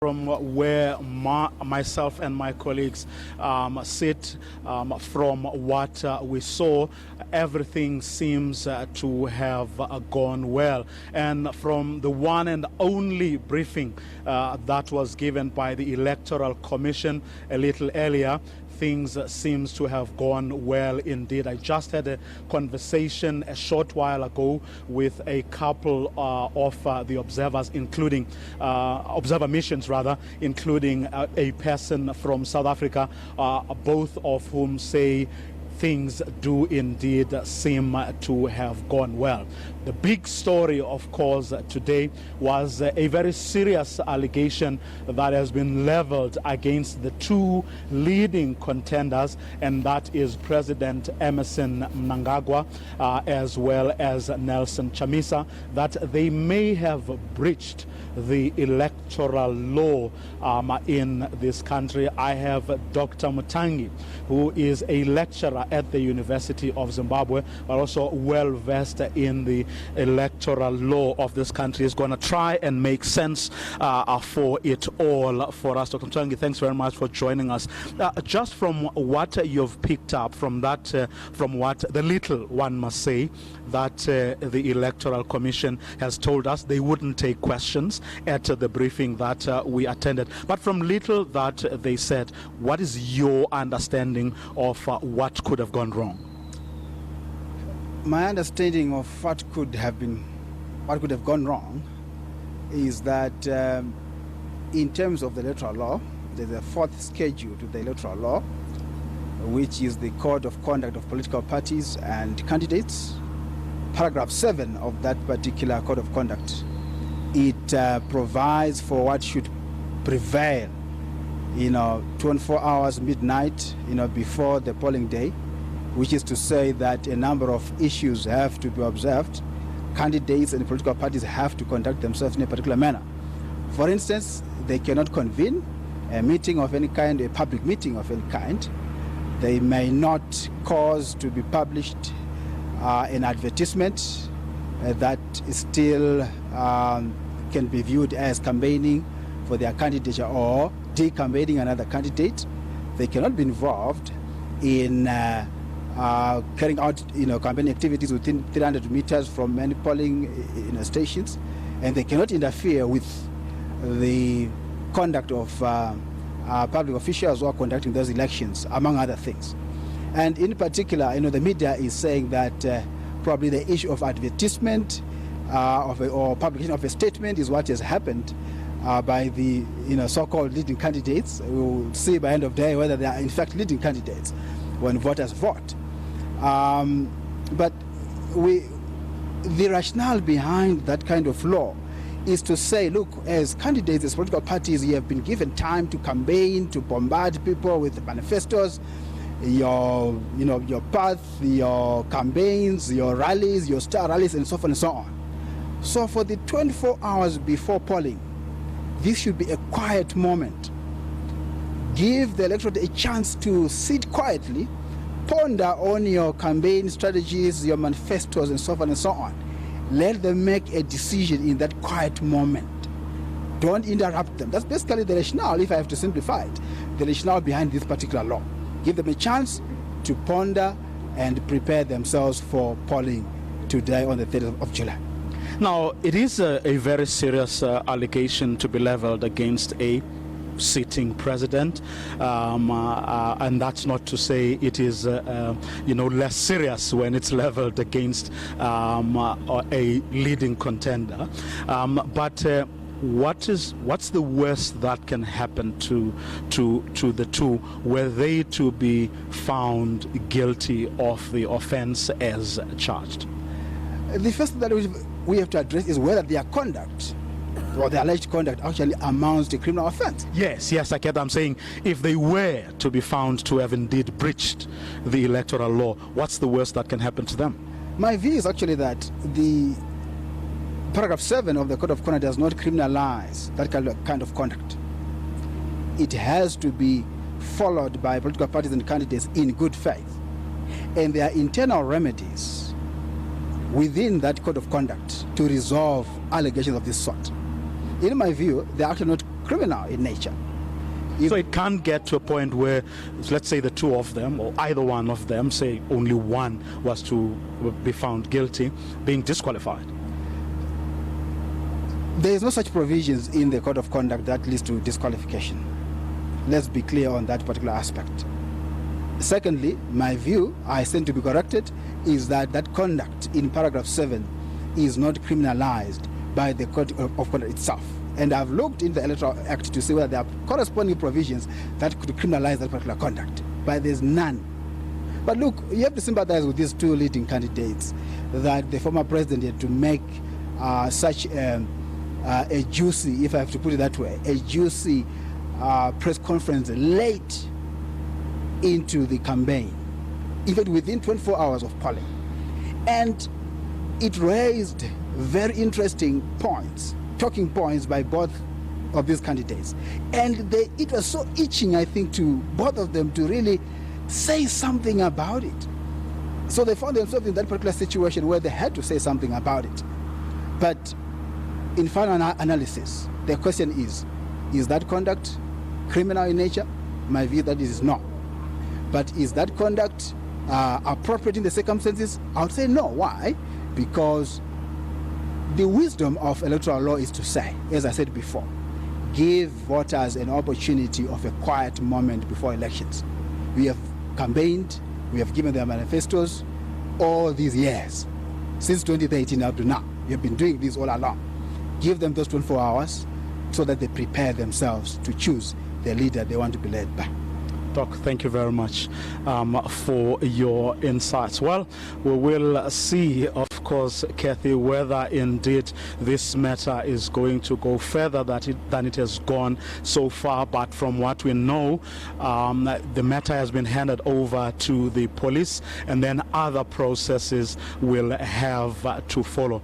From where myself and my colleagues sit, from what we saw, everything seems to have gone well. And from the one and only briefing that was given by the Electoral Commission a little earlier, things seems to have gone well indeed. I just had a conversation a short while ago with a couple of the observers, including observer missions rather, including a person from South Africa, both of whom say things do indeed seem to have gone well. The big story, of course, today was a very serious allegation that has been leveled against the two leading contenders, and that is President Emmerson Mnangagwa as well as Nelson Chamisa, that they may have breached the electoral law in this country. I have Dr. Mutangi, who is a lecturer at the University of Zimbabwe, but also well versed in the electoral law of this country, is going to try and make sense for it all for us. Dr. Mutangi, thanks very much for joining us. Just from what you've picked up from that, from what the little one must say, that the Electoral Commission has told us they wouldn't take questions at the briefing that we attended. But from little that they said, what is your understanding of what could have gone wrong? My understanding of what could have gone wrong is that in terms of the electoral law, there's a fourth schedule to the electoral law, which is the Code of Conduct of Political Parties and Candidates. Paragraph 7 of that particular Code of Conduct, it provides for what should prevail, 24 hours, midnight, before the polling day, which is to say that a number of issues have to be observed. Candidates and political parties have to conduct themselves in a particular manner. For instance, they cannot convene a meeting of any kind, a public meeting of any kind. They may not cause to be published an advertisement that still can be viewed as campaigning for their candidature or de-campaigning another candidate. They cannot be involved in carrying out campaigning activities within 300 meters from any polling stations, and they cannot interfere with the conduct of public officials who are conducting those elections, among other things. And in particular, the media is saying that probably the issue of advertisement or publication of a statement is what has happened by the so-called leading candidates. We will see by the end of the day whether they are in fact leading candidates when voters vote. But the rationale behind that kind of law is to say, look, as candidates, as political parties, you have been given time to campaign, to bombard people with manifestos, your path, your campaigns, your rallies, your star rallies, and so forth and so on. So for the 24 hours before polling, this should be a quiet moment. Give the electorate a chance to sit quietly, ponder on your campaign strategies, your manifestos, and so forth and so on. Let them make a decision in that quiet moment. Don't interrupt them. That's basically the rationale, if I have to simplify it, the rationale behind this particular law. Give them a chance to ponder and prepare themselves for polling today on the 3rd of July. Now, it is a very serious allegation to be leveled against a sitting president, and that's not to say it is less serious when it's leveled against a leading contender. But what's the worst that can happen to the two were they to be found guilty of the offense as charged? The first thing that we have to address is whether their conduct or the alleged conduct actually amounts to criminal offense. Yes, I get that. I'm saying if they were to be found to have indeed breached the electoral law, what's the worst that can happen to them? My view is actually that the paragraph 7 of the Code of Conduct does not criminalize that kind of conduct. It has to be followed by political parties and candidates in good faith. And there are internal remedies within that Code of Conduct to resolve allegations of this sort. In my view, they are actually not criminal in nature. So it can't get to a point where, let's say, the two of them, or either one of them, say only one was to be found guilty, being disqualified. There is no such provisions in the code of conduct that leads to disqualification. Let's be clear on that particular aspect. Secondly, my view, I stand to be corrected, is that that conduct in paragraph 7 is not criminalized by the code of conduct itself. And I've looked in the Electoral Act to see whether there are corresponding provisions that could criminalize that particular conduct, but there's none. But look, you have to sympathize with these two leading candidates, that the former president had to make such a juicy, if I have to put it that way, a juicy press conference late into the campaign, in fact within 24 hours of polling. And it raised very interesting points, talking points by both of these candidates. And it was so itching, I think, to both of them to really say something about it. So they found themselves in that particular situation where they had to say something about it. But in final analysis, the question is that conduct criminal in nature? My view that is no. But is that conduct appropriate in the circumstances? I would say no. Why? Because the wisdom of electoral law is to say, as I said before, give voters an opportunity of a quiet moment before elections. We have campaigned, we have given their manifestos all these years, since 2013 up to now. We have been doing this all along. Give them those 24 hours so that they prepare themselves to choose the leader they want to be led by. Doc, thank you very much for your insights. Well, we will see, of course, Kathy, whether indeed this matter is going to go further than it has gone so far. But from what we know, the matter has been handed over to the police, and then other processes will have to follow.